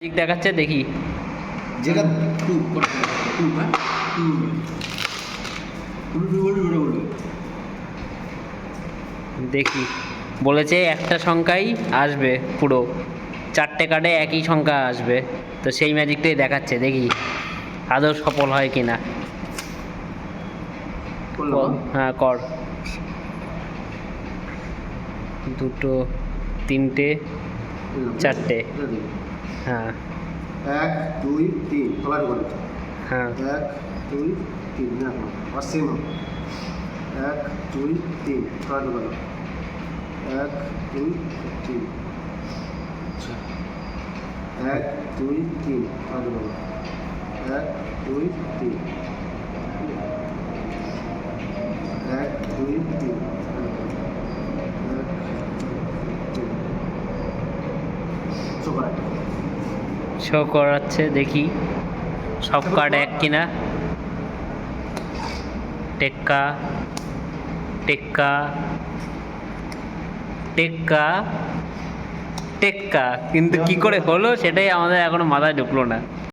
ঠিক দেখাচ্ছে দেখি যেটা টু টু হ্যাঁ টু টু বলবি দেখি বলেছে একটা সংখ্যাই আসবে পুরো চারটে কার্ডে একই সংখ্যা আসবে তো সেই ম্যাজিকটাই দেখাচ্ছে দেখি আদৌ সফল হয় কি না হ্যাঁ কর দুটো তিনটে চারটে হ্যাঁ এক দুই তিন সবাই বলে হ্যাঁ এক দুই তিন না অসীম এক দুই তিন সবাই বলো এক দুই তিন আচ্ছা এক দুই তিন সবাই বলো এক দুই তিন এক দুই তিন শো করাচ্ছে দেখি সব কার্ড এক কিনা টেক্কা টেক্কা টেক্কা টেক্কা কিন্তু কি করে হলো সেটাই আমাদের এখনো মাথায় ঢুকলো না